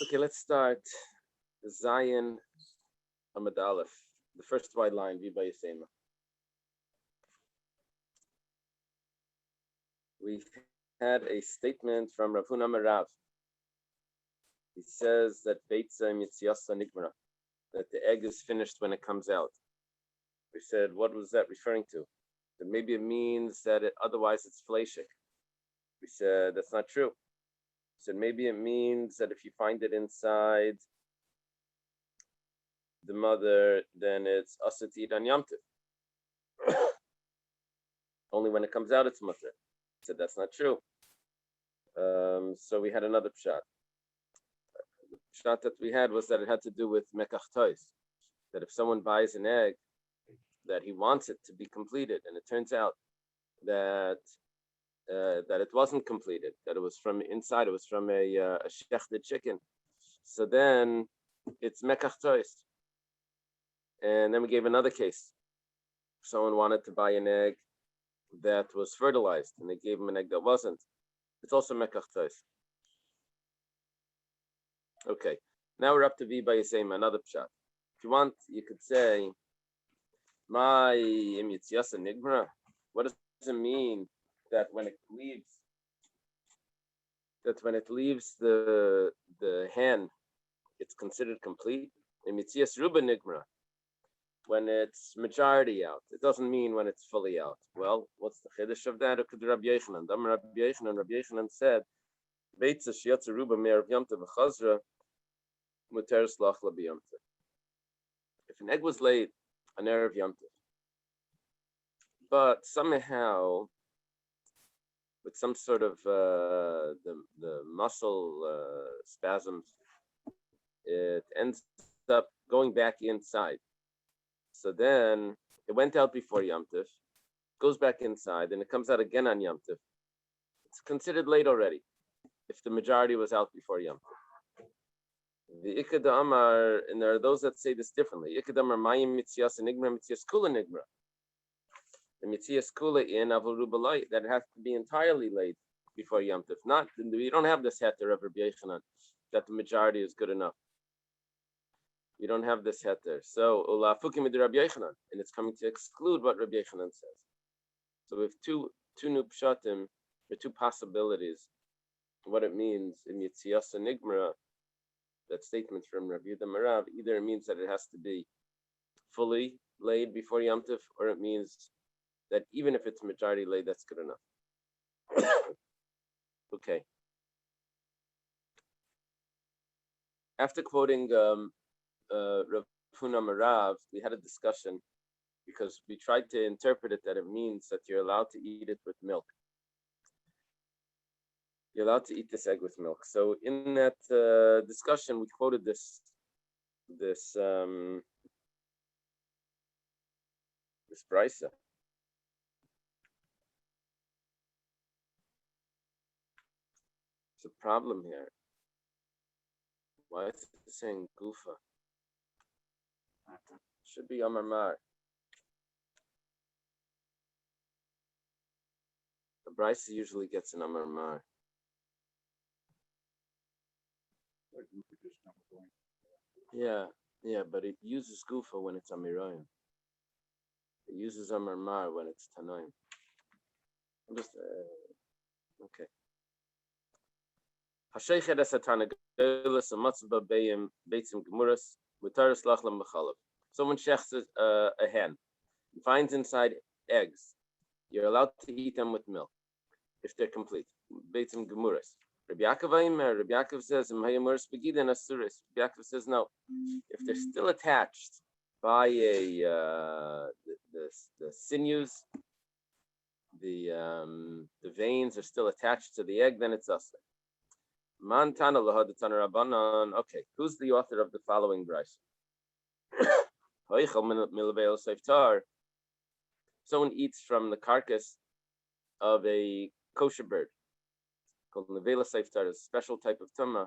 Okay, let's start. Zion Amad Aleph, the first white line, Viva Yisema. We had a statement from Rav Huna Marav. He says that Beitza Mitziasa Nigmara, that the egg is finished when it comes out. We said, what was that referring to? That maybe it means that otherwise it's fleshik. We said, that's not true. We said, maybe it means that if you find it inside the mother, then it's asat on yamtiv. Only when it comes out, it's mutter. Said that's not true. So we had another pshat. The pshat that we had was that it had to do with mekach tois. That if someone buys an egg, that he wants it to be completed, and it turns out that it wasn't completed, that it was from inside, it was from a shechted chicken. So then it's mekach tois. And then we gave another case. Someone wanted to buy an egg that was fertilized, and they gave him an egg that wasn't. It's also mekach tois. Okay, now we're up to Viva Yisema, another pshat. If you want, you could say, my imyitziasa nigmara. What does it mean that when it leaves the hen, it's considered complete? Imyitzias ruba nigmara. When it's majority out, it doesn't mean when it's fully out. Well, what's the chiddush of that? Rabbi Yochanan said, Beitza shiatza ruba me'er yamta v'chazra muter slach la b'yamta. If an egg was laid on erev yamta, but somehow with some sort of the muscle spasms, it ends up going back inside. So then it went out before Yom Tov, goes back inside, and it comes out again on Yom Tov. It's considered late already, if the majority was out before Yom Tov. The Ikad Amar, and there are those that say this differently. Ikad Amar Mayim Mitzias Enigma Mitzias Kula Nigma. The Mitzias Kula in Avol Rubalai, that it has to be entirely late before Yom Tov. Not, we don't have this heter of Rabbi Yochanan, that the majority is good enough. You don't have this heter. So, Ula Fukim with Rabbi Yochanan, and it's coming to exclude what Rabbi Yochanan says. So we have two new pshatim, or two possibilities, what it means in Yitzias Nigmara, that statement from Rabbi Yehuda Marav. Either it means that it has to be fully laid before Yom Tov, or it means that even if it's majority laid, that's good enough. Okay. After quoting Rav Huna Marav, we had a discussion because we tried to interpret it that it means that you're allowed to eat it with milk. You're allowed to eat this egg with milk. So in that discussion, we quoted this brisa. There's a problem here. Why is it saying gufa? Should be Amar Mar. The brisa usually gets an Amar Mar. Yeah, but it uses gufa when it's Amirayim. It uses Amar Mar when it's Tanaim. I'm just okay. Hashayched esatana gelas amatzba beim beitzim gemuras mutaris lachlam b'chalav. Someone shechs a hen, finds inside eggs. You're allowed to eat them with milk if they're complete. Beitzim gemuras. Rabbi Yaakov says, Rabbi Yaakov says no. If they're still attached by the sinews, the veins are still attached to the egg, then it's asr. Mantana lahadatan rabbanan. Okay, who's the author of the following brayso? Someone eats from the carcass of a kosher bird called nevela seiftar, a special type of tumah,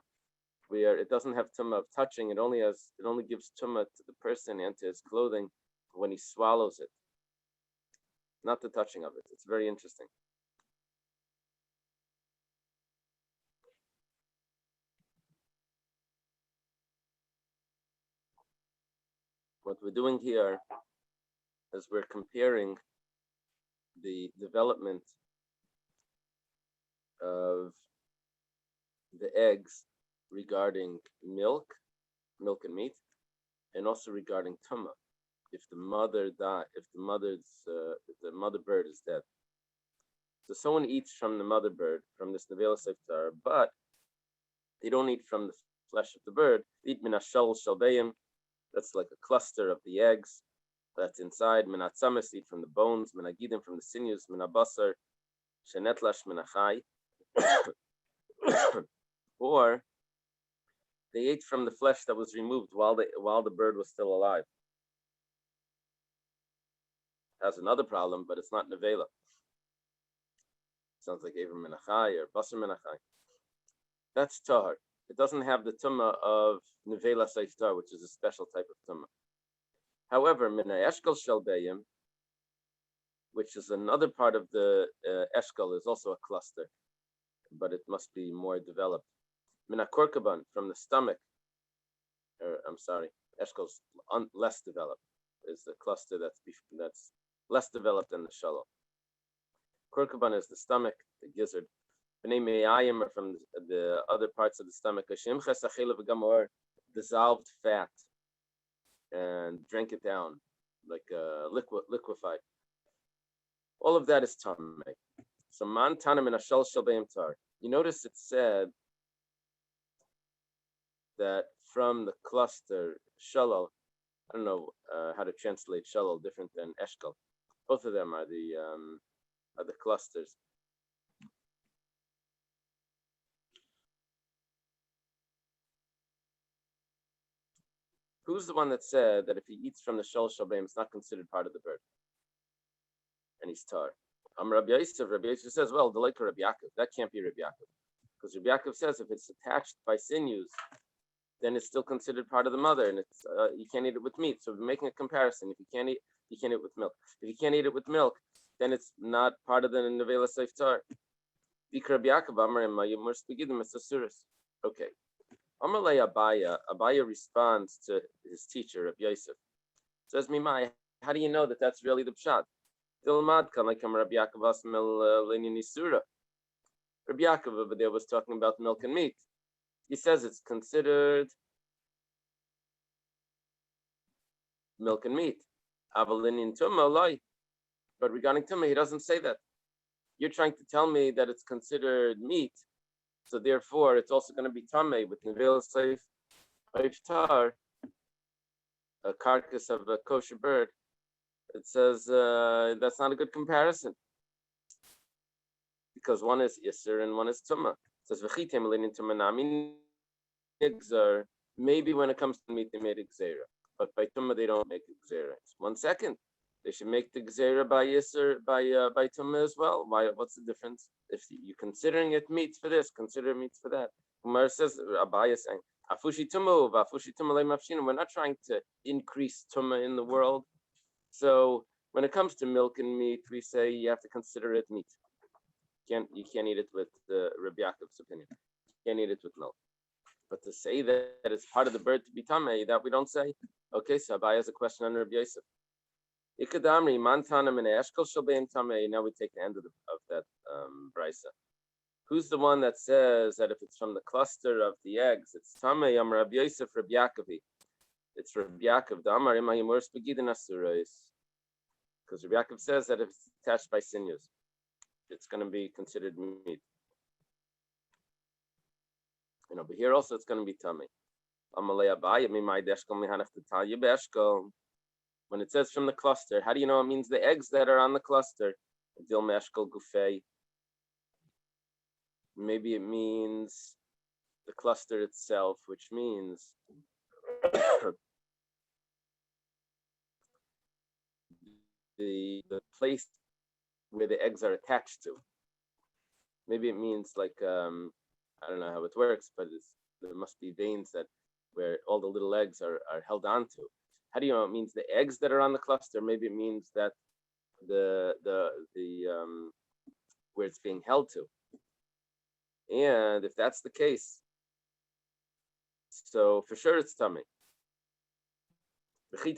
where it doesn't have tumah of touching. It only gives tumah to the person and to his clothing when he swallows it, not the touching of it. It's very interesting. What we're doing here is we're comparing the development of the eggs regarding milk and meat, and also regarding tumah. If the mother bird is dead, so someone eats from the mother bird, from this nevela seftar, but they don't eat from the flesh of the bird. They eat min hashal shalbeim. That's like a cluster of the eggs that's inside. Min hatzamis, eat from the bones. Min hagidim, from the sinews. Min habasar shenetlash min hachai. Or they ate from the flesh that was removed while the bird was still alive. It has another problem, but it's not nevela. Sounds like Aver Menachai or Basar Menachai. That's tahar. It doesn't have the tumah of nevela seiftar, which is a special type of tumah. However, Mina Eshkal Shalbeyim, which is another part of the Eshkal, is also a cluster, but it must be more developed. Mina Korkaban, from the stomach, Eshkal's less developed, is the cluster that's less developed than the Shalom. Korkaban is the stomach, the gizzard. B'nei Me'ayim are from the other parts of the stomach. Dissolved fat and drink it down like liquefied. All of that is tamei. So man tanim in ashal shalbeim tar. You notice it said that from the cluster shalal. I don't know how to translate shalal different than eshkal. Both of them are the clusters. Who's the one that said that if he eats from the shal shalbeim, it's not considered part of the bird? And he's tar. Rabbi Yosef says, well, the like of Rabbi Yaakov, that can't be Rabbi Yaakov. Because Rabbi Yaakov says if it's attached by sinews, then it's still considered part of the mother, and it's you can't eat it with meat. So we're making a comparison. If you can't eat it with milk. If you can't eat it with milk, then it's not part of the nevela seiftar. Rabbi Yaakov Amar Mayimur Spigidim Esasuris. Okay. Amalei Abaya responds to his teacher, Rabbi Yosef. Says, Mimai, how do you know that that's really the pshat? Dilmad kan like Rabbi Yaakov Asmel Lenin Isura. Rabbi Yaakov over there was talking about milk and meat. He says it's considered milk and meat. Avalinin Tumma Loi. But regarding Tumma, he doesn't say that. You're trying to tell me that it's considered meat. So therefore, it's also going to be tamei with nevela seif iftar, a carcass of a kosher bird. It says that's not a good comparison because one is isser and one is tumah. It says v'chitem leinin tumah nami nigzar. Maybe when it comes to meat, they made a gzera, but by tumah they don't make a gzera. 1 second. They should make the gzera by yisr by tumah as well. Why? What's the difference? If you're considering it meats for this, consider meats for that. Umar says, Abaya saying, "Afushi tumah, afushi tumah le'mafshina." We're not trying to increase tumah in the world. So when it comes to milk and meat, we say you have to consider it meat. You can't eat it with Rabbi Yaakov's opinion. You can't eat it with milk. But to say that it's part of the bird to be tamei, that we don't say. Okay, so Abaya has a question on Rabbi Yosef. Ikadamri mantanam and eshkol shalbeim tamei. Now we take the end of that brisa. Who's the one that says that if it's from the cluster of the eggs, it's tamei? Am Rabbi Yosef Rabbi Yaakovi. It's Rabbi Yaakov. The Amar imahimur spagidin asurais. Because Rabbi Yaakov says that if it's attached by sinews, it's going to be considered meat. But here also it's going to be tamei. Amalei Abaya mimai deshkol mihanach t'talya be'eshkol. When it says from the cluster, how do you know it means the eggs that are on the cluster? Dil meshkol gufei. Maybe it means the cluster itself, which means the place where the eggs are attached to. Maybe it means like I don't know how it works, but there must be veins where all the little eggs are held onto. How do you know it means the eggs that are on the cluster? Maybe it means that the where it's being held to. And if that's the case, so for sure it's tamei. If you're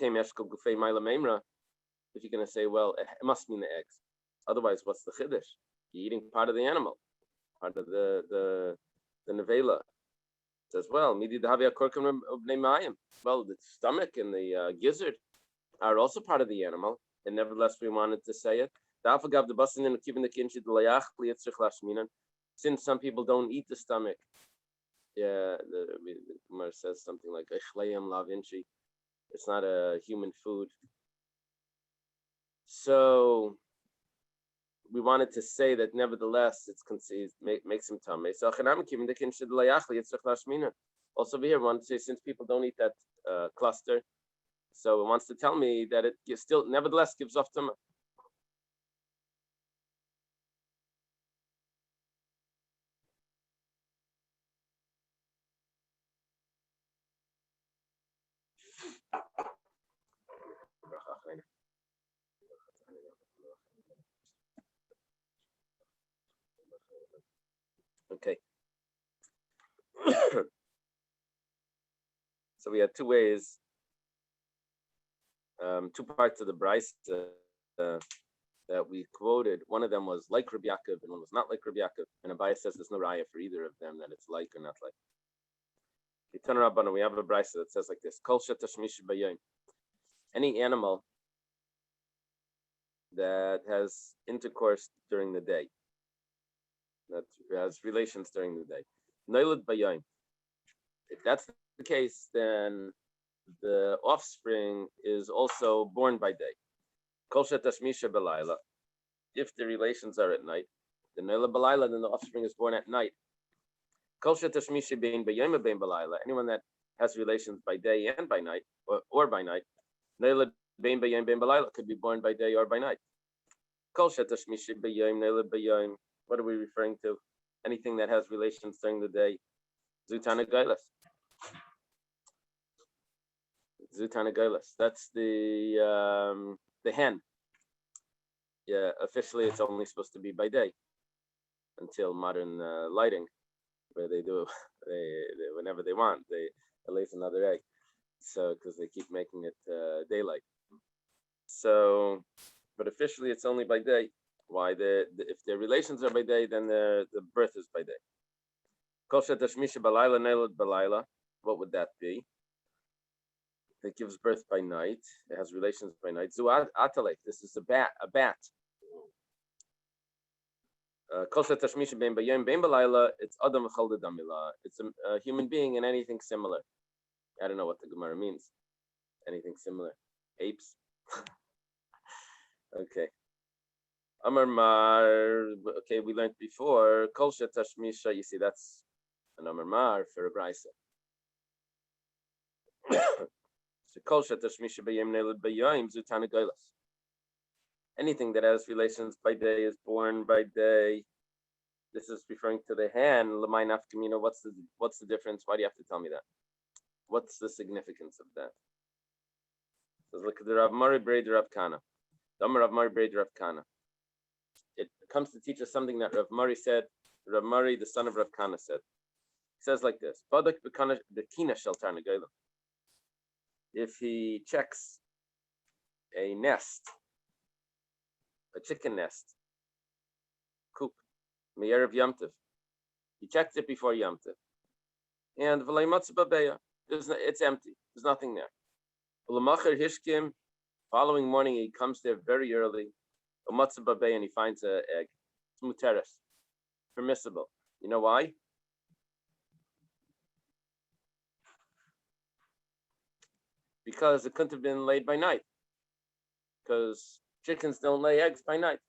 going to say, well, it must mean the eggs. Otherwise, what's the chiddush? You're eating part of the animal, part of the nevela. It says, well, well, the stomach and the gizzard are also part of the animal, and nevertheless we wanted to say it. Since some people don't eat the stomach, the Gemara says something like it's not a human food. So we wanted to say that nevertheless it's conceived makes him tummy. So also over here, we want to say since people don't eat that cluster, so it wants to tell me that it still nevertheless gives off tummy. Okay. So we had two ways, two parts of the Bryce that we quoted. One of them was like Rabbi Yaakov, and one was not like Rabbi Yaakov. And Abaye says there's no raya for either of them, that it's like or not like. We turn around and we have a Bryce that says like this: Kol shetashmish bayom. Any animal that has intercourse during the day, that has relations during the day, noilad bayom. If that's the case, then the offspring is also born by day. Kol shetashmisha belayla. If the relations are at night, the noilad belayla, then the offspring is born at night. Kol shetashmisha bein bayom bein belayla. Anyone that has relations by day and by night, or by night, noilad bein bayom bein belayla, could be born by day or by night. Kol shetashmisha bayom noilad bayom. What are we referring to? Anything that has relations during the day. Zutana gailas. Zutana gailas. That's the hen. Yeah, officially it's only supposed to be by day until modern lighting, where they do they whenever they want they lays another egg. So because they keep making it daylight. So, but officially it's only by day. Why? If their relations are by day, then the birth is by day. What would that be? It gives birth by night. It has relations by night. This is a bat. It's adam. It's a human being and anything similar. I don't know what the Gemara means. Anything similar? Apes. Okay. Amar Mar, okay, we learned before, Kol Shetashmisha, you see, that's an Amar Mar for a Braisa. So Kol Shetashmisha Bayim Nelad Bayim Zutana Goilas. Anything that has relations by day is born by day. This is referring to the hand. Lamai Nafkamino, what's the difference? Why do you have to tell me that? What's the significance of that? So look at the Rav Mari Braid Rav Kana. The Amar Rav Mari Braid Rav Kana. It comes to teach us something that Rav Mari said. Rav Mari, the son of Rav Kana, said. He says like this: if he checks a nest, a chicken nest, coop, me'erev yamtiv, he checked it before yamtiv, and it's empty. There's nothing there. Following morning, he comes there very early. And he finds an egg. It's muteres, permissible. You know why? Because it couldn't have been laid by night. Because chickens don't lay eggs by night.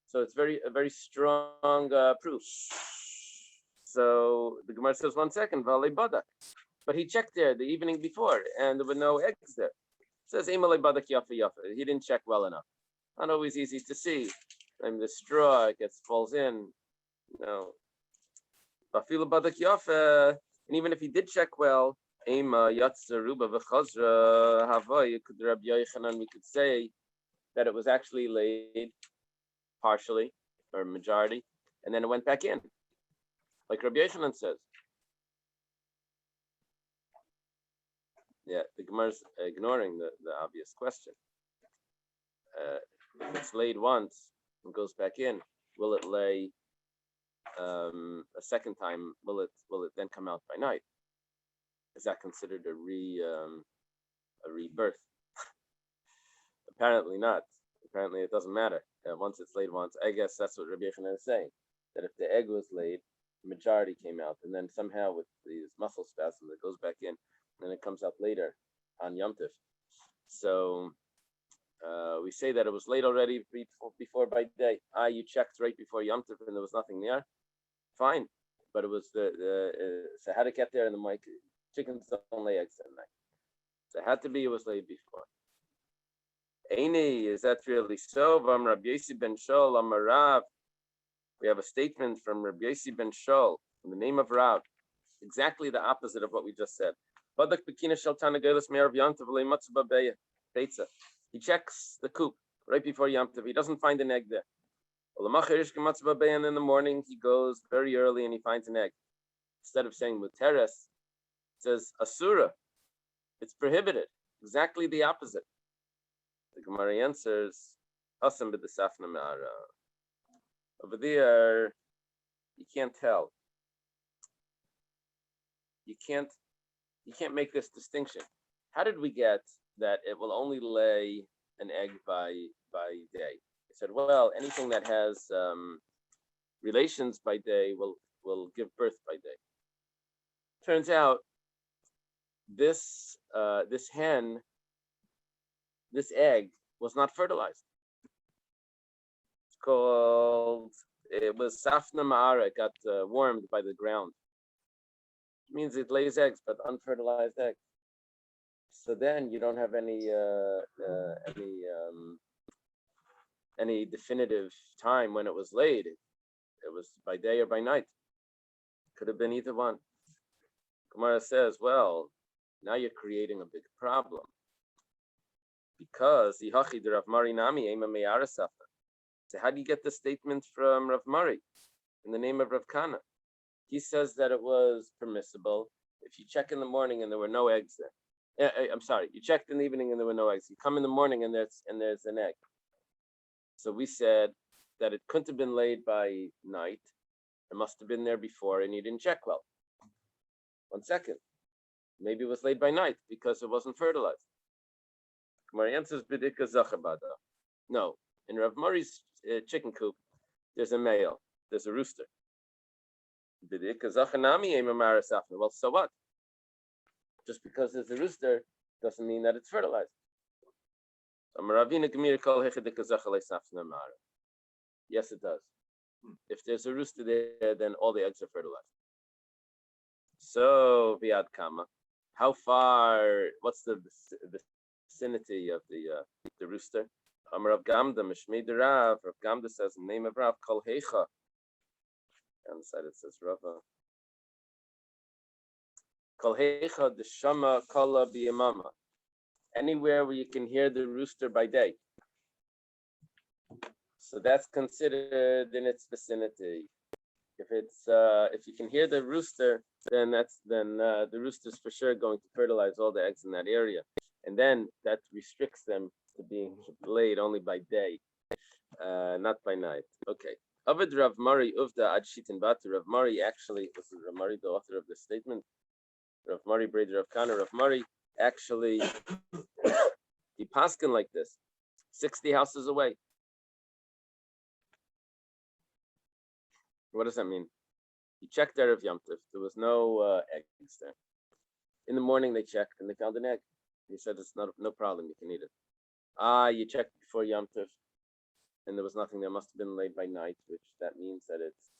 So it's a very strong proof. So the Gemara says, 1 second, Vale Badak. But he checked there the evening before, and there were no eggs there. It says, Imale Badak Yafa Yafa. He didn't check well enough. Not always easy to see. And the straw falls in. And even if he did check well, we could say that it was actually laid partially or majority, and then it went back in. Like Rabbi Yochanan says. Yeah, the Gemara's ignoring the obvious question. If it's laid once and goes back in, will it lay a second time? Will it then come out by night? Is that considered a rebirth? Apparently not. Apparently it doesn't matter. Once it's laid once, I guess that's what Rabbi Yochanan is saying. That if the egg was laid, the majority came out, and then somehow with these muscle spasms, it goes back in, and then it comes out later on Yom Tov. So we say that it was laid already before by day. You checked right before Yom Tov, and there was nothing there. Fine, but it was so how to get there in the mic? Chickens don't lay eggs at night, so it had to be it was laid before. Eini, is that really so? Rabbi Yossi ben Shol, Amarav. We have a statement from Rabbi Yossi ben Shol in the name of Rav, exactly the opposite of what we just said. Beitza. He checks the coop right before Yom Tov. He doesn't find an egg there. And in the morning, he goes very early and he finds an egg. Instead of saying muteres, it says asura. It's prohibited. Exactly the opposite. The Gemara answers, Hasam b'desafna me'ara. Over there, you can't tell. You can't make this distinction. How did we get that it will only lay an egg by day? He said, well, anything that has relations by day will give birth by day. Turns out this egg was not fertilized. It was safna ma'ara. It got warmed by the ground. It means it lays eggs, but unfertilized eggs. So then you don't have any definitive time when it was laid. It was by day or by night. Could have been either one. Gemara says, well, now you're creating a big problem. Because Rav Mari Nami Ema Me'ara Safa. So how do you get the statement from Rav Mari in the name of Rav Kana? He says that it was permissible if you check in the morning and there were no eggs there. I'm sorry, you checked in the evening and there were no eggs. You come in the morning and there's an egg. So we said that it couldn't have been laid by night. It must have been there before and you didn't check well. 1 second. Maybe it was laid by night because it wasn't fertilized. My answer is bidika zachabada. No, in Rav Mari's chicken coop, there's a male, there's a rooster. Bidika zachanami emamara safna. Well, so what? Just because there's a rooster doesn't mean that it's fertilized. Yes, it does. If there's a rooster there, then all the eggs are fertilized. So, Viad Kama, how far? What's the vicinity of the rooster? Rav Gamda, Mishmei Rav. Rav Gamda says in the name of Rav, Kol Heicha. On the side it says Rava. Kol Heicha Deshama Kala Biyamama. Anywhere where you can hear the rooster by day. So that's considered in its vicinity. If you can hear the rooster, then the rooster's for sure going to fertilize all the eggs in that area, and then that restricts them to being laid only by day, not by night. Okay. Avad Rav Mari Uvda Ad Shitin Batu. Rav Mari actually, this is Rav Mari, the author of the statement. Rav Mari Breder Rav Kana. Rav Mari actually he paskin like this, 60 houses away. What does that mean? He checked there of Yom Tov. There was no eggs there. In the morning they checked and they found an egg. He said it's no problem, you can eat it. You checked before Yom Tov and there was nothing there. Must have been laid by night, which that means that it's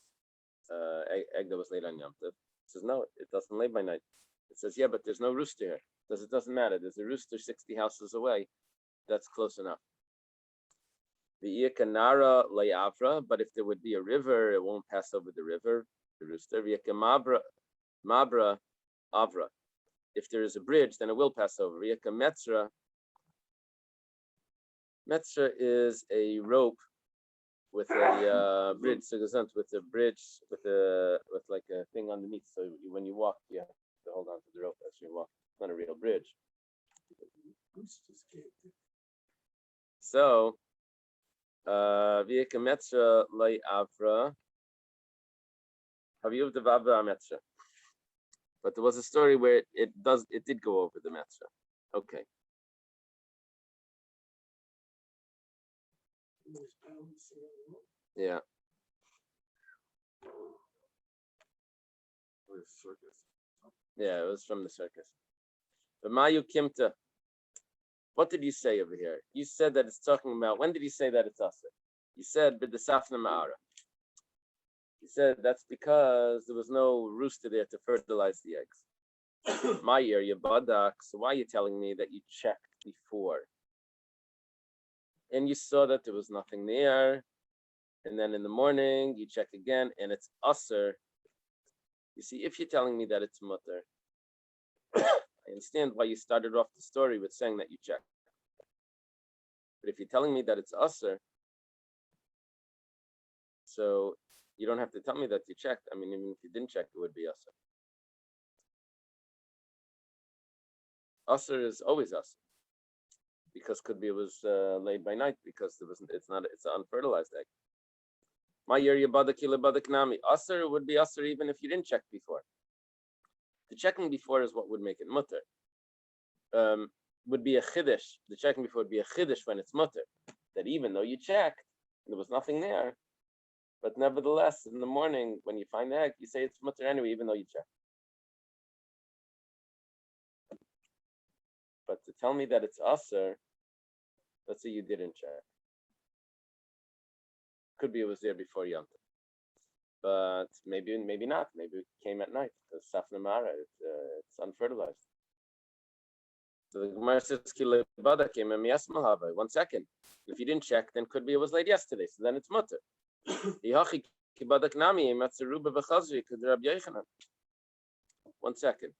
egg that was laid on Yom Tov. He says no, it doesn't lay by night. It says yeah, but there's no rooster here. It doesn't matter. There's a rooster 60 houses away. That's close enough. The Iyakanara Layavra, but if there would be a river, it won't pass over the river. The rooster. Mabra Avra. If there is a bridge, then it will pass over. Metzra. Metzra is a rope with a bridge, with a bridge with like a thing underneath. So when you walk, you have to hold on to the rope as you walk. It's not a real bridge. So, v'yeka metzra lay avra, haviyuv devavra metzra. But there was a story where it did go over the metzra. Okay. Yeah. Yeah, it was from the circus. But Mayu Kimta, what did you say over here? You said that it's talking about, when did you say that it's Asa? You said B'desafna Ma'ara. You said that's because there was no rooster there to fertilize the eggs. My area, Badak, so why are you telling me that you checked before? And you saw that there was nothing there. And then in the morning, you check again, and it's Aser. You see, if you're telling me that it's Mutter, I understand why you started off the story with saying that you checked. But if you're telling me that it's Aser, so you don't have to tell me that you checked. I mean, even if you didn't check, it would be Aser. Aser is always Aser. Because could be it was laid by night because it's an unfertilized egg. My area badak nami. Aser would be Aser even if you didn't check before. The checking before is what would make it mutter. Would be a chiddush. The checking before would be a chiddush when it's mutter. That even though you checked, there was nothing there, but nevertheless, in the morning when you find the egg, you say it's mutter anyway, even though you checked. But to tell me that it's Aser, let's say you didn't check. Could be it was there before Yom Tov. But maybe not. Maybe it came at night. Because Safna Mara, it's unfertilized. So the Gemara says, came 1 second. If you didn't check, then could be it was late yesterday. So then it's mutter. 1 second.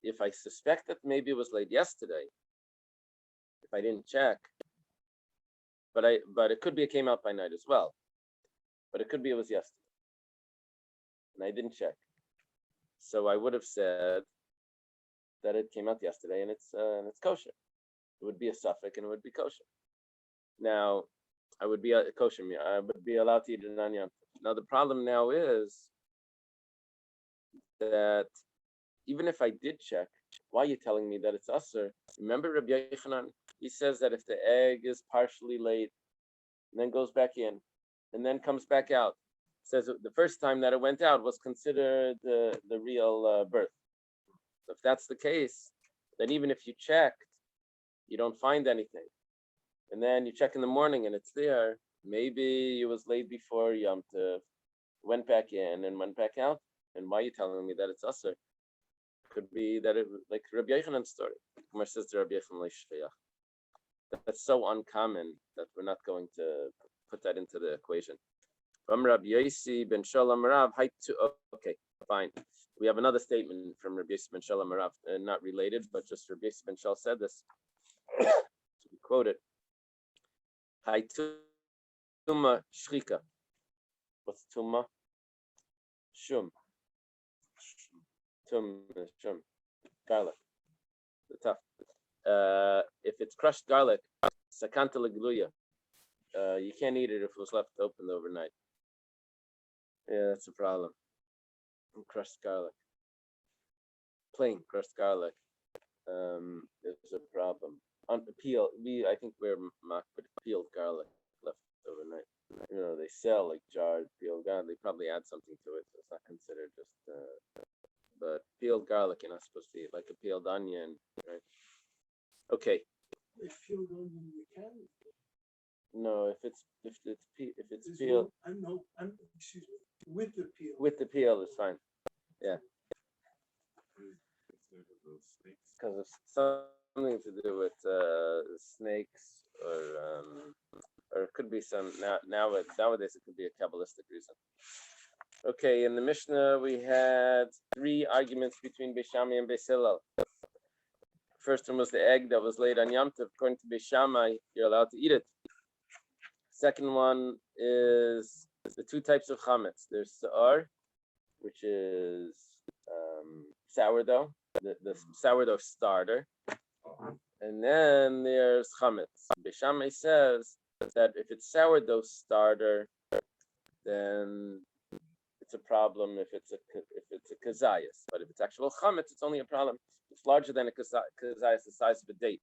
If I suspect that maybe it was late yesterday, if I didn't check, but it could be it came out by night as well. But it could be it was yesterday, and I didn't check. So I would have said that it came out yesterday and it's kosher. It would be a suffix and it would be kosher. Now, I would be kosher. I would be allowed to eat it on Yom Tov. Now the problem now is that even if I did check, why are you telling me that it's Aser? Remember Rabbi Yochanan? He says that if the egg is partially laid, and then goes back in, and then comes back out, says the first time that it went out was considered the real birth. So if that's the case, then even if you checked, you don't find anything. And then you check in the morning and it's there, maybe it was laid before Yom Tov, went back in and went back out. And why are you telling me that it's Aser? Could be that it like Rabbi Yochanan's story. Gemara says to Rabbi Yochanan Leishleach. That's so uncommon that we're not going to put that into the equation. From Rabbi Yossi ben Shalom Rav, okay, fine. We have another statement from Rabbi Yossi ben Shalom Rav, not related, but just Rabbi Yossi ben Shal said this. To be quoted. Hai tuma shrika. What's tuma? Shum. Shum. Garlic. The tough. If it's crushed garlic, sakanta legluya. You can't eat it if it was left open overnight. Yeah, that's a problem. Crushed garlic. Plain crushed garlic. Is a problem. On peel, I think we're mocked with peeled garlic left overnight. You know, they sell like jarred peeled garlic. They probably add something to it. So it's not considered just. But peeled garlic, you're not supposed to eat like a peeled onion, right? Okay. If peeled onion, you can. No, if it's peeled. Excuse me. With the peel. With the peel is fine. Yeah. Because of something to do with snakes, or it could be some nowadays it could be a Kabbalistic reason. Okay, in the Mishnah we had 3 arguments between Beis Shammai and Beis Hillel. First one was the egg that was laid on Yom Tov. According to Beis Shammai, you're allowed to eat it. Second one is the 2 types of chametz. There's sa'ar, which is sourdough, the sourdough starter, And then there's chametz. Beishamai says that if it's sourdough starter, then it's a problem if it's a kazayas. But if it's actual chametz, it's only a problem. It's larger than a kazayas, the size of a date.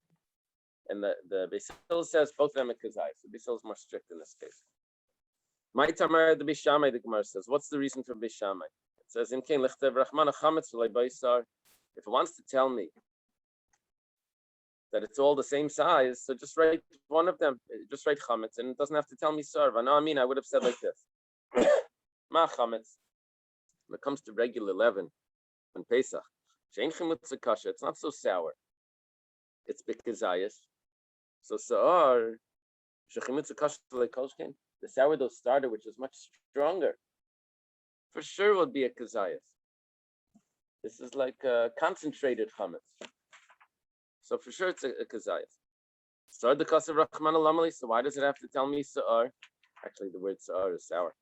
And the Beis Hillel says both of them are kazayas. The Beis Hillel is more strict in this case. My tamar the Beis Shammai, the Gemara says, what's the reason for Beis Shammai? It says in Kein Lichtev Rachmana Chametz V'lei Beisar. If it wants to tell me that it's all the same size, so just write one of them. Just write chametz, and it doesn't have to tell me sarva. No, I would have said like this. Ma chametz. When it comes to regular leaven, on Pesach, shein chimutz kasha, it's not so sour. It's bikazayas. So sa'ar, shechimutz kasha lekolshkein, the sourdough starter, which is much stronger, for sure would be a kazayas. This is like concentrated chametz. So for sure it's a kazayas. Sa'ar the kasav rachman alamali. So why does it have to tell me sa'ar? Actually, the word sa'ar is sour.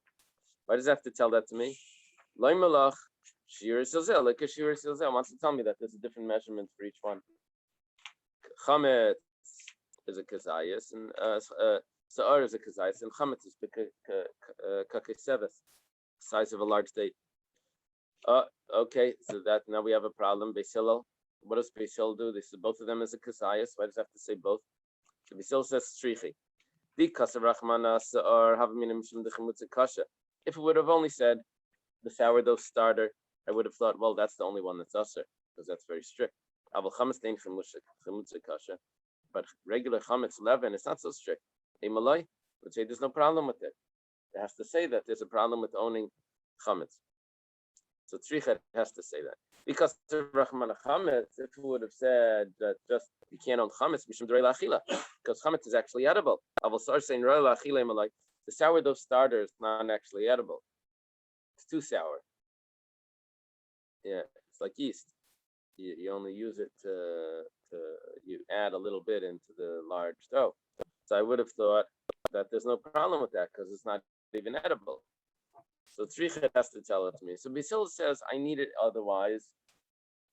Why does it have to tell that to me? Loy malach shir silzel. Like a shir silzel wants to tell me that there's a different measurement for each one. Chametz is a kazayas, and sa'ar is a kazayas, and chametz is kakeseves, size of a large date. Okay, so that now we have a problem. Beis Hillel. What does Beis Hillel do? They say both of them as a kazayas. Why does it have to say both? So Beis Hillel says strichi. Di kasav rachmana sa'ar havaminim mishum dechimutz kasha. If it would have only said the sourdough starter, I would have thought, well, that's the only one that's usher, because that's very strict. Aval chametz tein chimutz kasha. But regular chametz leaven, it's not so strict. A malay would say there's no problem with it. It has to say that there's a problem with owning chametz. So tzricha has to say that. Because Rahman chametz, if it would have said that just you can't own chametz, mishum d'rei la'achila, because chametz is actually edible. Aval sar saying rei la'achila malay. The sourdough starter is not actually edible. It's too sour. Yeah, it's like yeast. You only use it to you add a little bit into the large dough. So I would have thought that there's no problem with that because it's not even edible. So tzricha has to tell it to me. So Beis Hillel says I need it otherwise,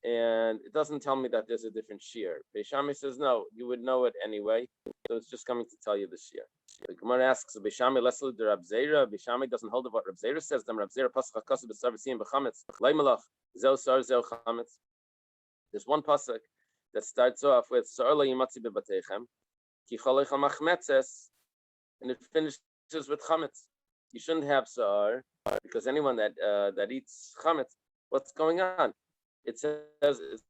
and it doesn't tell me that there's a different shear. Beis Shammai says no, you would know it anyway. So it's just coming to tell you the shear. The Gemara asks, Beis Shammai lesel de Rab Zera. Beis Shammai doesn't hold of what Rab Zera says. Then Rab Zera pasuk hakasu b'sarvasim b'chametz leimalach zeu sar zeu chametz. There's one pasuk that starts off with sar lo yimatzi bebatechem ki cholech hamachmetzes, and it finishes with chametz. You shouldn't have sar because anyone that eats chametz, what's going on? It says it's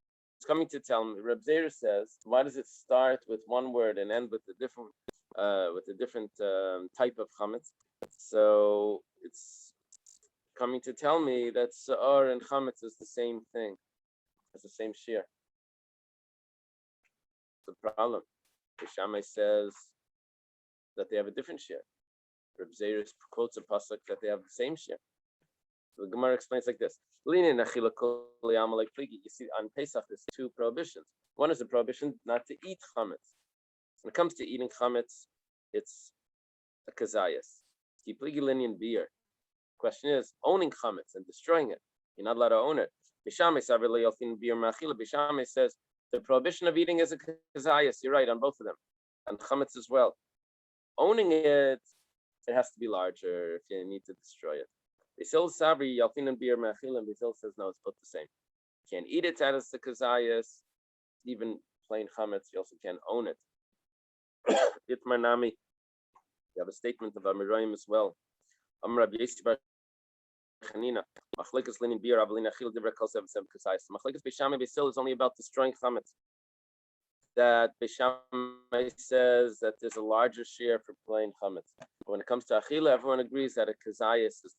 coming to tell me. Reb Zera says, why does it start with one word and end with a different type of chametz? So it's coming to tell me that sa'ar and chametz is the same thing, it's the same shear. The problem. The Shammai says that they have a different shear. Reb Zera quotes a pasuk that they have the same shear. The Gemara explains like this. You see, on Pesach, there's two prohibitions. One is a prohibition not to eat chametz. When it comes to eating chametz, it's a kazayas. Keep linian beer. Question is, owning chametz and destroying it. You're not allowed to own it. Beishamai says the prohibition of eating is a kazayas. You're right on both of them. And chametz as well. Owning it has to be larger if you need to destroy it. Beis Hillel sabri yalfin and beer ma'achil, and Beis Hillel says no, it's both the same. You can't eat it as the kazayas, even plain chametz. You also can't own it. Itmar nami. You have a statement of Amirayim as well. Amr Rabbi Yisrael Chanina. Machlekas linin beer avalin achil divra kol seven kazayas. Machlekas Beis Shammai Beis Hillel is only about destroying chametz. That Beis Shammai says that there's a larger share for plain chametz. But when it comes to achila, everyone agrees that a kazayas is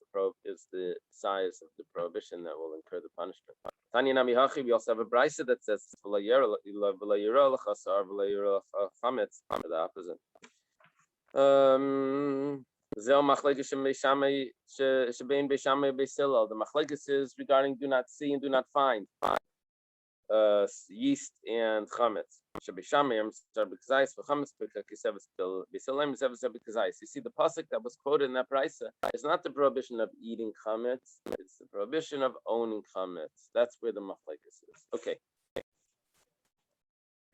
the size of the prohibition that will incur the punishment. Tanya Nami Hachi, we also have a brisa that says chametz, the opposite. The machlekes is regarding do not see and do not find. Yeast and chametz. You see the pasuk that was quoted in that brisa is not the prohibition of eating chametz; it's the prohibition of owning chametz. That's where the machlekes is. Okay.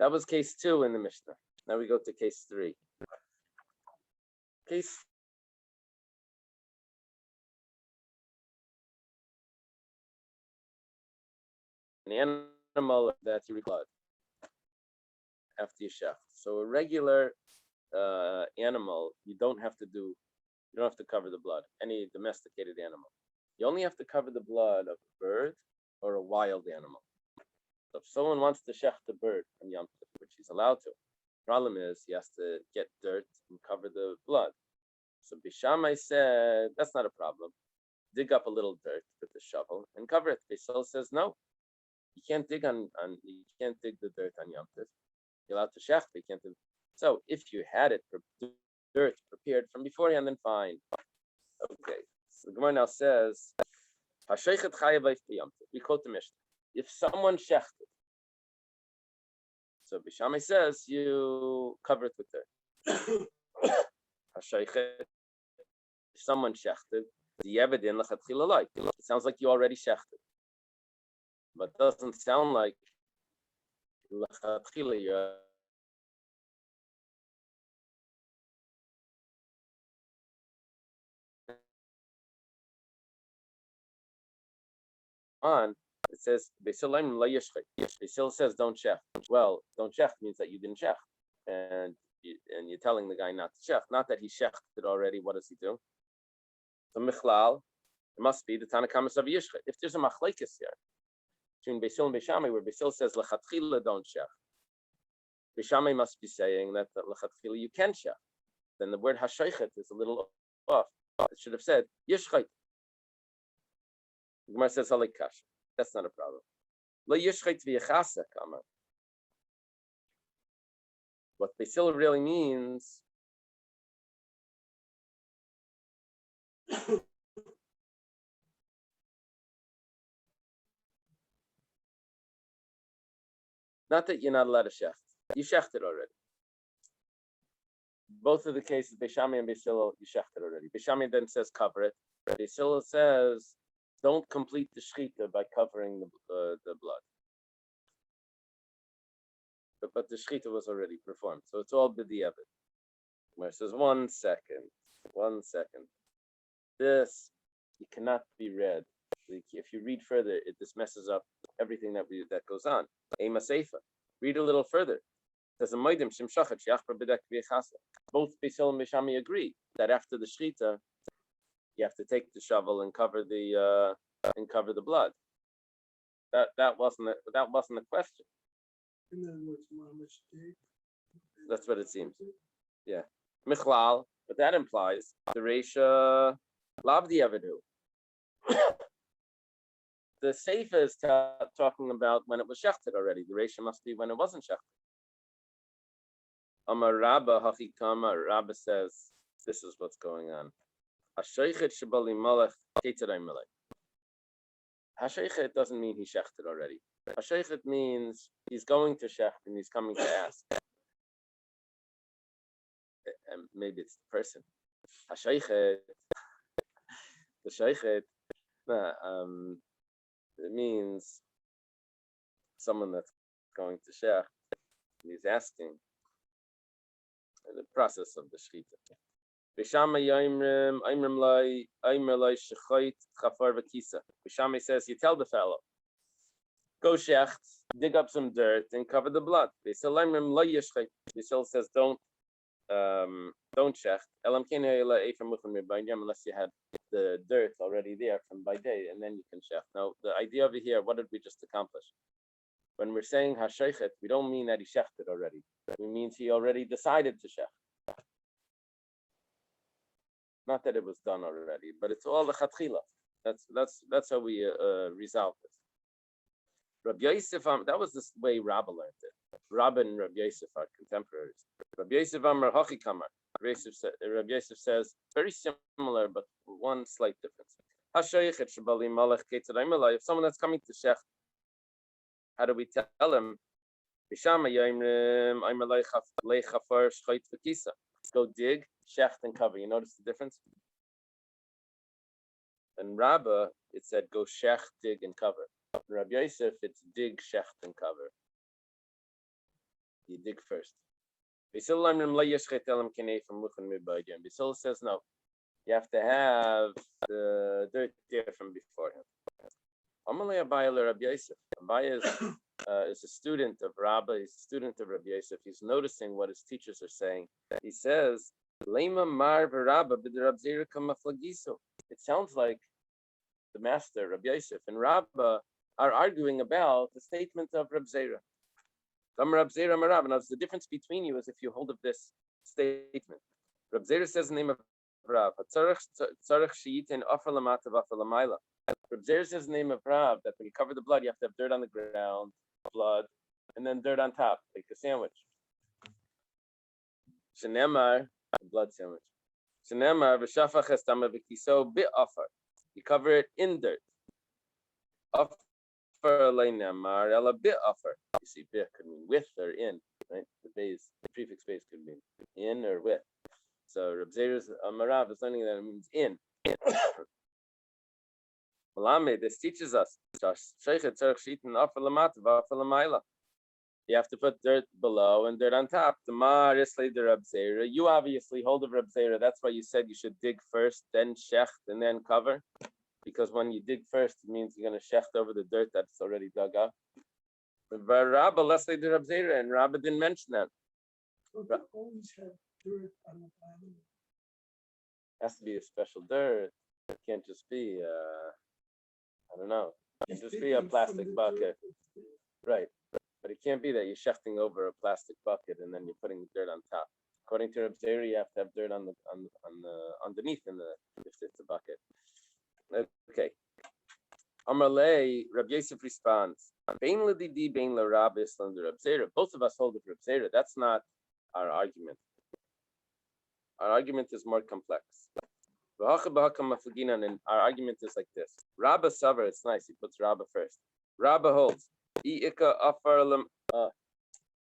That was case 2 in the Mishnah. Now we go to case 3. Case an animal that you blood after you shecht. So a regular animal, you don't have to cover the blood. Any domesticated animal, you only have to cover the blood of a bird or a wild animal. So if someone wants to shecht a bird on Yom Tov, which he's allowed to, problem is he has to get dirt and cover the blood. So Bishamai said that's not a problem. Dig up a little dirt with the shovel and cover it. Beisil says no. You can't dig the dirt on Yom Tov. You're allowed to shecht, but you can't do. So if you had it dirt prepared from beforehand, then fine. Okay. So the Gemara now says, we quote the Mishnah. If someone shechted, so Bishamai says you cover it with dirt. If someone shechted, it sounds like you already shechted, but doesn't sound like you're on. It says Beisil says don't shecht. Well, don't shecht means that you didn't shecht, and you're telling the guy not to shecht, not that he shechted already. What does he do? So michlal, it must be the Tanakamas of Yishchet. If there's a machlekes here between Beisil and Beishamai, where Beisil says lechatchila don't shecht, Beishamai must be saying that lechatchila you can shecht. Then the word hashoichet is a little off. It should have said yishchet. The Gemara says halik kasha. That's not a problem. Lo yishchet v'yachasa kama. What Beisil really means not that you're not allowed to shecht. You shechted already. Both of the cases, Beishamai and Beisil, you shechted already. Beishamai then says cover it. Beisil says don't complete the shechita by covering the blood. But the shechita was already performed, so it's all b'diavad. Where it says 1 second. This you cannot be read. If you read further, this messes up everything that goes on. Ema seifa. Read a little further. There's a maidim shim shachat shiachbar b'dek v'yechasa. Both Beisil and Beishamai agree that after the shechita, you have to take the shovel and cover the blood. That wasn't the question. In other words, mamash dig. That's what it seems. Yeah. Michlal, but that implies the Reisha Lavdi Avadu. The Seifa is talking about when it was shechted already. The Reisha must be when it wasn't shechted. Amar Rabba Hachikama, Rabba says this is what's going on. Hashoichet Shabali Malach Keterai Malach. Hashoichet doesn't mean he shechted already. Hashoichet means he's going to shecht and he's coming to ask. And maybe it's the person. Hashoichet, the shoichet, it means someone that's going to shecht. He's asking the process of the shechita. Bishamai says, you tell the fellow, go shecht, dig up some dirt and cover the blood. Beisil says, don't shecht, unless you had the dirt already there from by day, and then you can shecht. Now, the idea over here, what did we just accomplish? When we're saying hashoichet, we don't mean that he shechted already. It means he already decided to shecht. Not that it was done already, but it's all the chatchila. That's how we resolve this. Rabbi Yosef, that was the way Rabbi learned it. Rabbi and Rabbi Yosef are contemporaries. Rabbi Yosef Amar Hachi Kamar. Rabbi Yosef says very similar, but one slight difference. If someone that's coming to shecht, how do we tell him? Go dig, shecht, and cover. You notice the difference? And Rabbah, it said go shecht, dig, and cover. In Rabbi Yosef, it's dig, shecht, and cover. You dig first. Basil says no. You have to have the dirt there from beforehand. Amalei Abayah Rabbi Yosef. Abayah is a student of Rabbi. He's a student of Rabbi Yosef. He's noticing what his teachers are saying. He says, "Lema mar v'Rabba b'derab zera kamaflagiso." It sounds like the master Rabbi Yosef and Rabba are arguing about the statement of Rab Zera. Rab Zera Marav. Now, the difference between you is if you hold of this statement. Rab Zera says the name of Rav. Tzarech sheyitin offer lamata v'offer lamayla. Rab Zera says the name of Rav that when you cover the blood, you have to have dirt on the ground, blood, and then dirt on top, like a sandwich. Shenemar, blood sandwich. Shenemar v'shafach estama v'kiso bi'offer. You cover it in dirt. Offer leinemar ela bi'offer. You see, bi could mean with or in, right? The prefix base could mean in or with. So Reb Zera's Marav is learning that it means in. This teaches us you have to put dirt below and dirt on top. You obviously hold of Reb Zera. That's why you said you should dig first, then shecht, and then cover. Because when you dig first, it means you're going to shecht over the dirt that's already dug up. But Rabba, Leslie the Reb Zera, and Rabba didn't mention that. Always have dirt on the bottom. Has to be a special dirt. It can't just be, I don't know. It can just be a plastic bucket. Right. But it can't be that you're shefting over a plastic bucket and then you're putting dirt on top. According to Reb Zera, you have to have dirt on the underneath if it's a bucket. Okay. Amarlei, Reb Yosef responds, Bein l'didi, bein l'Rab, Islam the Reb Zera. Both of us hold of Reb Zera. That's not our argument. Our argument is more complex. And our argument is like this. Rabba Savar, it's nice, he puts Rabba first. Rabba holds.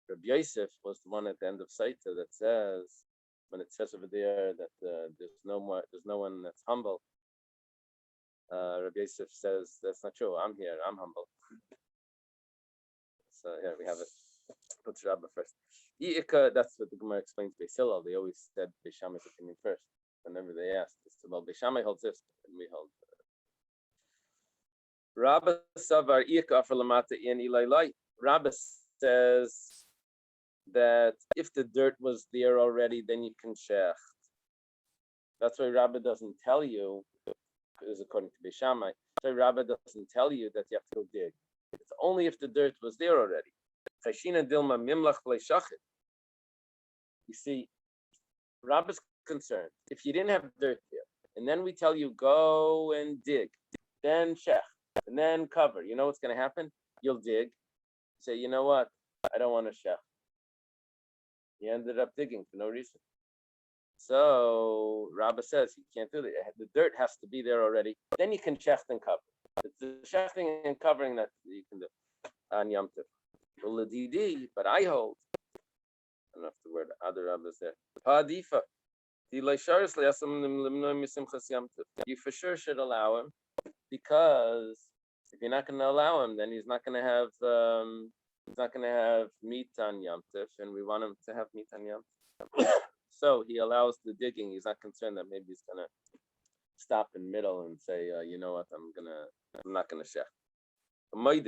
Rabbi Yosef was the one at the end of Saita that says, when it says over there that there's no one that's humble. Rabbi Yosef says, that's not true, I'm here, I'm humble. So here we have it. Puts Rabba first. That's what the Gemara explains Beis Hillel. They always said Beis Shammai's opinion first. Whenever they asked, it's well, Beis Shammai holds this, and we hold. Rabba Savar Ika for Lamata in Ilaylai. Rabba says that if the dirt was there already, then you can shecht. That's why Rabba doesn't tell you, is according to Beis Shammai. So Rabba doesn't tell you that you have to go dig. It's only if the dirt was there already. You see, Rabba's concerned. If you didn't have dirt there, and then we tell you go and dig, then shech, and then cover, you know what's going to happen? You'll dig. Say, you know what? I don't want to shech. You ended up digging for no reason. So Rabba says you can't do that. The dirt has to be there already. Then you can shech and cover. It's the shechting and covering that you can do on Yom Tov. But I hold. I don't know if the word other Rabba is there. Hadifa. You for sure should allow him, because if you're not going to allow him, then he's not going to have meat on Yom Tov, and we want him to have meat on Yom Tov. So he allows the digging. He's not concerned that maybe he's going to stop in middle and say, you know what, I'm not going to shech. We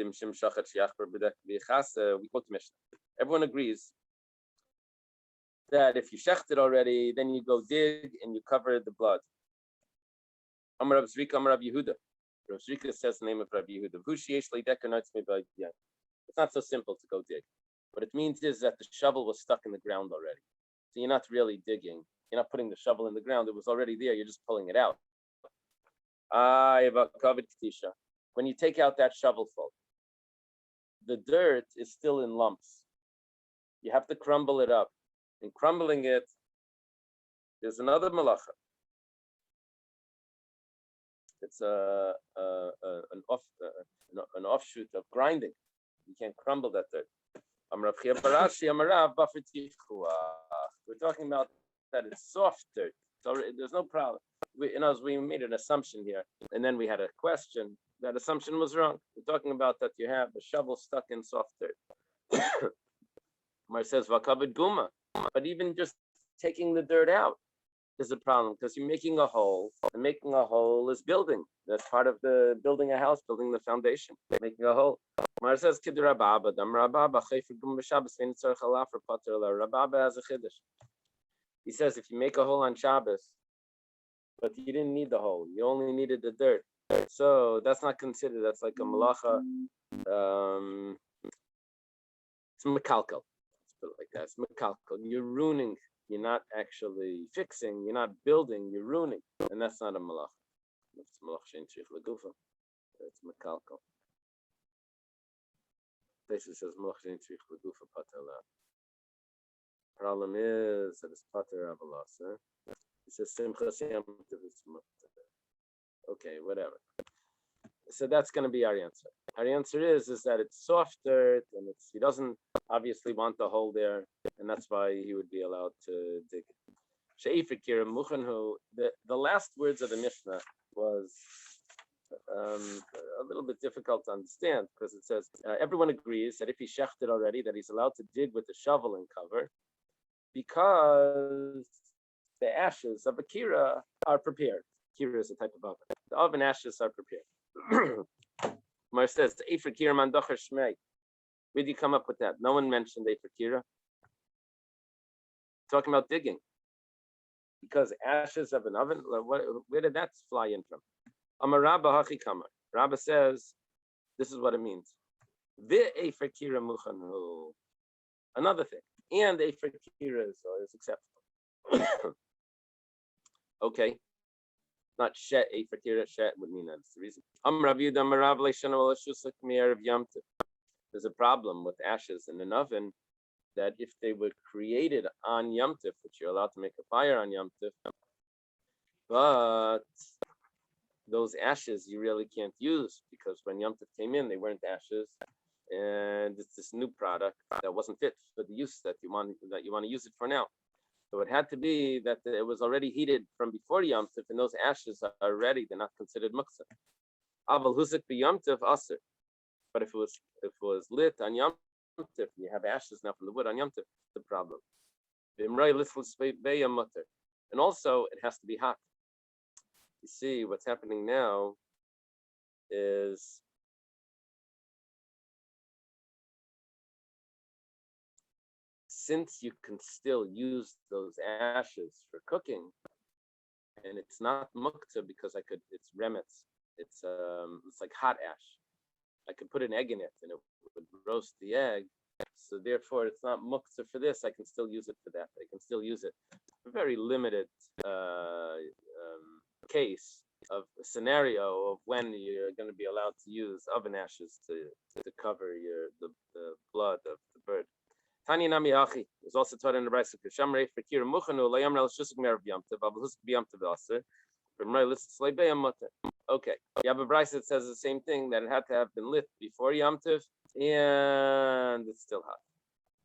quote Mishnah. Everyone agrees that if you shechted already, then you go dig and you cover the blood. Amar Rav Zrika, Amar Rav Yehuda. Rav Zrika says the name of Rav Yehuda. It's not so simple to go dig. What it means is that the shovel was stuck in the ground already. So you're not really digging. You're not putting the shovel in the ground. It was already there. You're just pulling it out. When you take out that shovelful, the dirt is still in lumps. You have to crumble it up. In crumbling it, there's another malacha. It's an offshoot of grinding. You can't crumble that dirt. We're talking about that it's soft dirt. So there's no problem. We made an assumption here, and then we had a question. That assumption was wrong. We're talking about that you have a shovel stuck in soft dirt. Mar says vakabed guma, but even just taking the dirt out is a problem because you're making a hole, and making a hole is building. That's part of the building a house, building the foundation, making a hole. Mar says kid Rababa, dam Rababa chayfer gum b'Shabbos vein tzarich alafer pater la. Rababa has a chiddush. He says if you make a hole on Shabbos, but you didn't need the hole, you only needed the dirt. So that's not considered. That's like a malacha. It's mekalkel. Let's put it like that. It's mekalkel. You're ruining. You're not actually fixing. You're not building. You're ruining, and that's not a malach. It's malach shein tzrich legufa. It's mekalkel. Places says malach shein tzrich legufa pater la. Problem is that it's pater avalas. It says simchas yom tov is mutter. Okay, whatever. So that's going to be our answer. Our answer is that it's soft dirt, and he doesn't obviously want the hole there, and that's why he would be allowed to dig it. The last words of the Mishnah was a little bit difficult to understand because it says everyone agrees that if he shechted already, that he's allowed to dig with the shovel and cover because the ashes of a kira are prepared. Kira is a type of oven. The oven ashes are prepared. Mar says, Efer Kira Mandocher Shmei. Where did you come up with that? No one mentioned Efer Kira. Talking about digging. Because ashes of an oven, where did that fly in from? Amar Rabba Hachi Kamar. Rabba says, this is what it means. The Efer Kira Muchanhu. Another thing. And Efer Kira is acceptable. Okay. Not shet a fakira shet would mean that's the reason. There's a problem with ashes in an oven that if they were created on Yom Tov, which you're allowed to make a fire on Yom Tov, but those ashes you really can't use because when Yom Tov came in, they weren't ashes, and it's this new product that wasn't fit for the use that you want to use it for now. So it had to be that it was already heated from before Yom Tov, and those ashes are ready. They're not considered muktzah. Aval huzik be Yom Tov aser. But if it was lit on Yom Tov, you have ashes now from the wood on Yom Tov, the problem. And also, it has to be hot. You see, what's happening now is since you can still use those ashes for cooking, and it's not muktzah because it's remetz. It's like hot ash. I could put an egg in it and it would roast the egg. So therefore, it's not muktzah for this. I can still use it for that. I can still use it. A very limited case of a scenario of when you're going to be allowed to use oven ashes to cover the blood of the bird. Tanya Nami Achi is also taught in the Beitza Daf. Shamrei for Kira Muchanu Layam Rel Shusik Mer Yom Tov Avlus B'Yom Tov Aser. From Rel Slay Beyam Mutter. Okay, you have a Beitza that says the same thing, that it had to have been lit before Yom Tov, and it's still hot.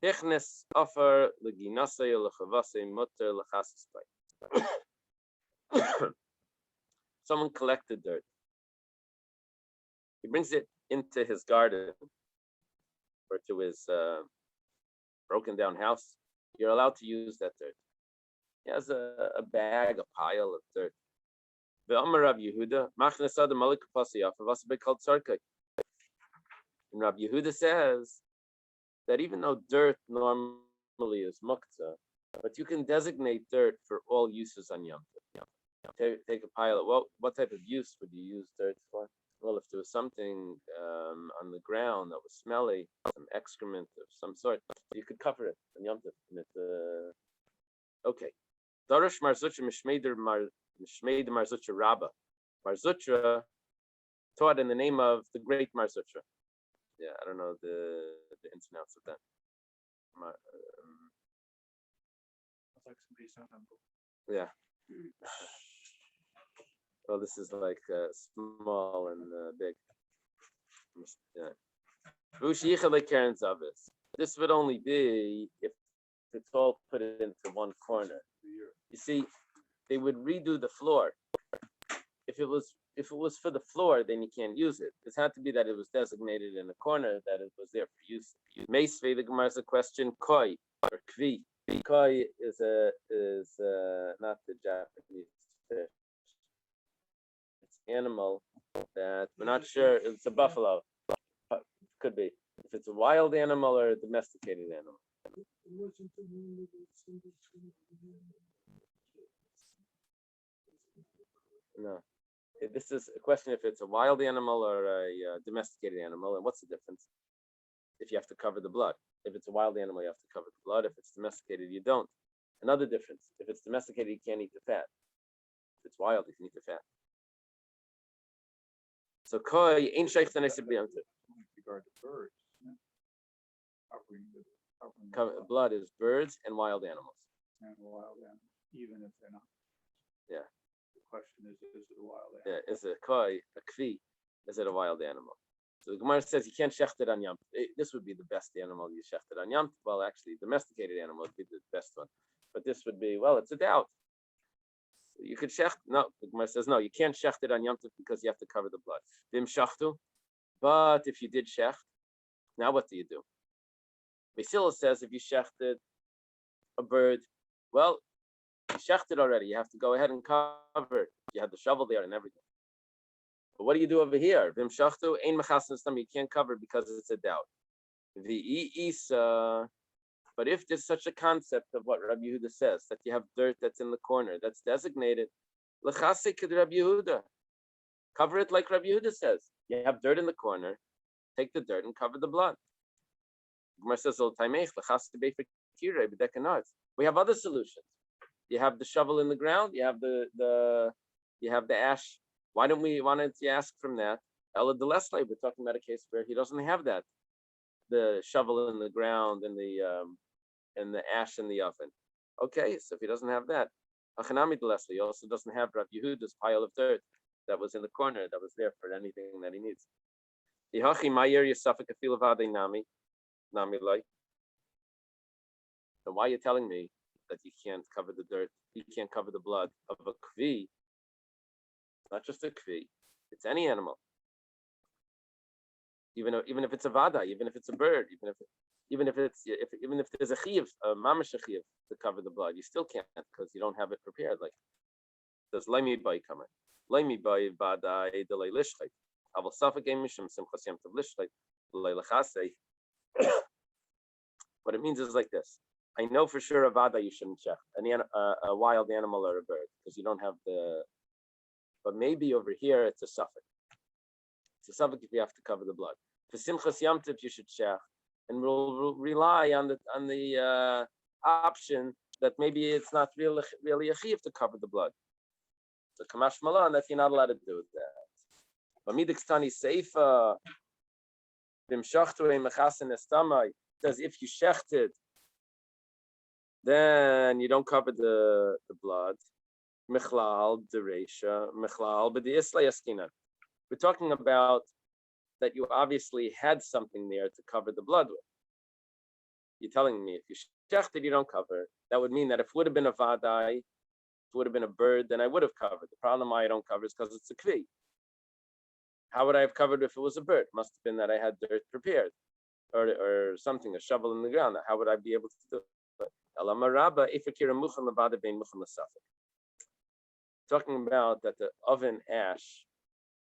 Hichnes Offer Leginasei Lechavasei Mutter Lechasis Bay. Someone collected dirt. He brings it into his garden or to his broken down house. You're allowed to use that dirt. He has a bag, a pile of dirt. The Amar Rav Yehuda, Machnesa the Malik Pasiyaf of Asabek called Sarkai. And Rav Yehuda says that even though dirt normally is muktzah, but you can designate dirt for all uses on Yom Tov. Take a pile of what type of use would you use dirt for? Well, if there was something on the ground that was smelly, some excrement of some sort, you could cover it on Yom Tov. And okay. Darash Marzutra Mishmeider Marzutra Rabba. Marzutra taught in the name of the great Marzutra. Yeah, I don't know the ins and outs of that. Yeah. Well, this is like small and big. Yeah. This would only be if it's all put into one corner. You see, they would redo the floor. If it was if it was for the floor, then you can't use it. It had to be that it was designated in a corner, that it was there for use. Meisvei, the Gemara has a question, koi or kvi. Koi is not the Japanese fish. It's animal that we're not sure. It's a buffalo. Could be. If it's a wild animal or a domesticated animal. No. This is a question if it's a wild animal or a domesticated animal, and what's the difference? If you have to cover the blood. If it's a wild animal, you have to cover the blood. If it's domesticated, you don't. Another difference. If it's domesticated, you can't eat the fat. If it's wild, you can eat the fat. So koi ain't shaykh than regard to birds. Blood is birds and wild animals. And wild animals, even if they're not. Yeah. The question is it a wild animal? Yeah, is it koi, a kvi, is it a wild animal? So the Gemara says you can't shecht it on Yom. This would be the best animal you shecht it on Yom. Well, actually, domesticated animal would be the best one. But this would be, well, it's a doubt. You could shecht, no, the Gemara says, no, you can't shecht it on Yom because you have to cover the blood. Vim shachtu, but if you did shecht, now what do you do? Basila says if you shechted a bird, well, you shechted already. You have to go ahead and cover it. You had the shovel there and everything. But what do you do over here? Vim shachtu ein mechasen stam. You can't cover because it's a doubt. The isa. But if there's such a concept of what Rabbi Yehuda says, that you have dirt that's in the corner, that's designated, lechasik Rabbi Yehuda. Cover it like Rabbi Yehuda says. You have dirt in the corner, take the dirt and cover the blood. Gemara says, we have other solutions. You have the shovel in the ground, you have the ash. Why don't you ask from that? Ella de Leslie, we're talking about a case where he doesn't have that. The shovel in the ground and the ash in the oven. Okay, so if he doesn't have that, Achanami de Leslie also doesn't have Rav Yehuda's pile of dirt that was in the corner that was there for anything that he needs. So why are you telling me that you can't cover the dirt, you can't cover the blood of a kvi? Not just a kvi, it's any animal. Even if it's a vada, even if it's a bird, even if there's a chiyuv, a mamash chiyuv to cover the blood, you still can't because you don't have it prepared. Like does laimi bay kamer, laimi bay vada delay lishchay, aval safagay mishum simchas yom tov lishchay delay lechasei. What it means is like this. I know for sure a vada you shouldn't check a wild animal or a bird because you don't have the. But maybe over here it's a suffix. It's a suffix if you have to cover the blood. For simchas yom tov you should check, and we'll rely on the option that maybe it's not really a chiyuv to cover the blood. So kamash malan that you're not allowed to do that. But midikstani seifa bim shachtu mechasen estamai says if you shechted, then you don't cover the blood. Michlal dereisha michlal b'di isla yaskina. We're talking about that you obviously had something there to cover the blood with. You're telling me if you shechted, you don't cover. That would mean that if it would have been a vadai, if it would have been a bird, then I would have covered. The problem why I don't cover is because it's a kvi. How would I have covered if it was a bird? Must have been that I had dirt prepared or something, a shovel in the ground. How would I be able to do it? Talking about that the oven ash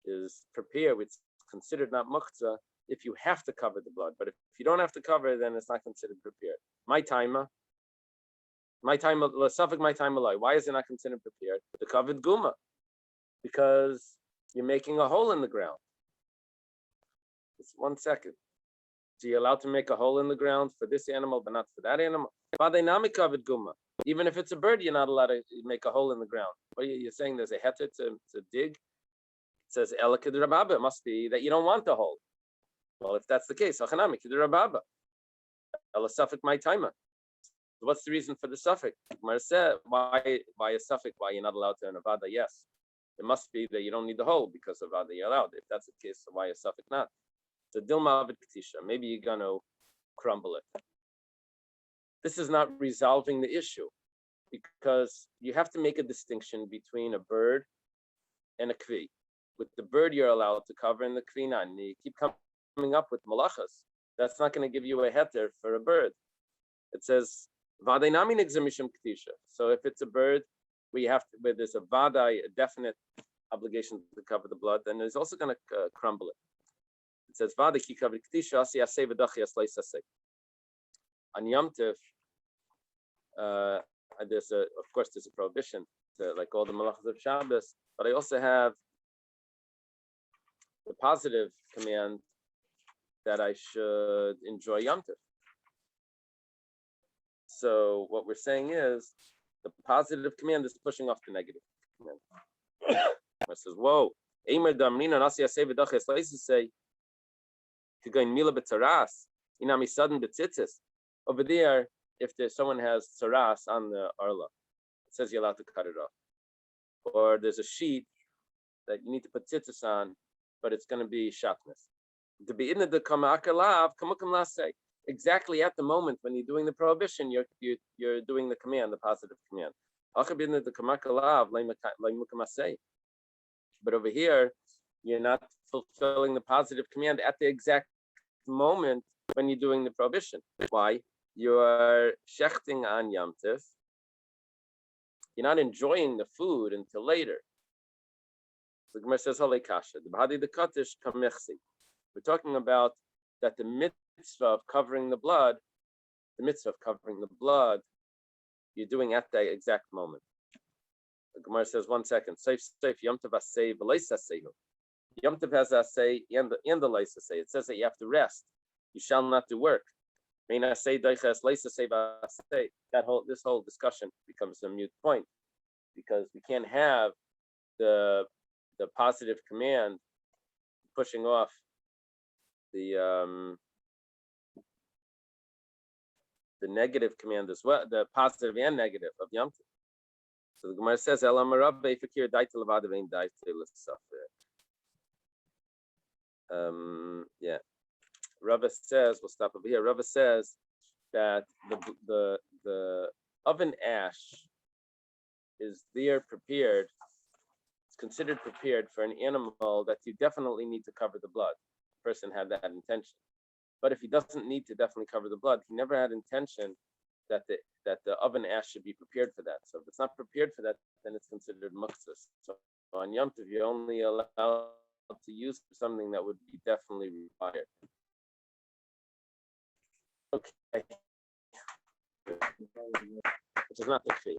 is prepared, it's considered not muktzah if you have to cover the blood. But if you don't have to cover, then it's not considered prepared. My timer, suffix my timer. Why is it not considered prepared? The covered guma, because you're making a hole in the ground. It's 1 second. So you're allowed to make a hole in the ground for this animal, but not for that animal. Covered guma. Even if it's a bird, you're not allowed to make a hole in the ground. What are you saying? There's a heter to dig. It says elakid rababa. It must be that you don't want the hole. Well, if that's the case, achanami kid rababa. Ela suffix my timer. What's the reason for the suffix? Why a suffix? Why you're not allowed to in avada? Yes, it must be that you don't need the hole because of avada you're allowed. If that's the case, so why a suffix not? So dilma avid katisha. Maybe you're gonna crumble it. This is not resolving the issue because you have to make a distinction between a bird and a kvi. With the bird, you're allowed to cover in the krina, and you keep coming up with malachas. That's not going to give you a heter for a bird. It says vadeinami nigzer mishum kedusha. So if it's a bird, where there's a vadai, a definite obligation to cover the blood, then it's also going to crumble it. It says vadai ki cover kedusha asi asay v'dachi asleis asay. On Yom Tov, there's a prohibition to, like all the malachas of Shabbos, but I also have the positive command that I should enjoy Yom Tov. So what we're saying is the positive command is pushing off the negative command. It says, "Whoa, Eimer damrina nasi asay v'dachi asleis asay to go in mila b'tzaras inami sudden b'tzitzis." Over there, if someone has tzaras on the arla, it says you're allowed to cut it off. Or there's a sheet that you need to put tzitzis on, but it's going to be shatnez. To be in the kamakalav, kamukam lasei. Exactly at the moment when you're doing the prohibition, you're doing the command, the positive command. But over here, you're not fulfilling the positive command at the exact moment when you're doing the prohibition. Why? You're shechting on Yom Tov. You're not enjoying the food until later. The Gemara says, we're talking about that the mitzvah of covering the blood, you're doing at that exact moment. The Gemara says, 1 second. Safe, Yom Tov asay v'leis asehu. Yom Tov has asay and the leis asay. It says that you have to rest. You shall not do work. This whole discussion becomes a moot point because we can't have the positive command pushing off the negative command as well, the positive and negative of Yom Tov. So the Gemara says, yeah. Rava says, we'll stop over here. Rava says that the oven ash is there prepared, it's considered prepared for an animal that you definitely need to cover the blood. The person had that intention. But if he doesn't need to definitely cover the blood, he never had intention that the oven ash should be prepared for that. So if it's not prepared for that, then it's considered muktzah. So on Yom Tov, you're only allowed to use something that would be definitely required. Okay. Which is not the fee.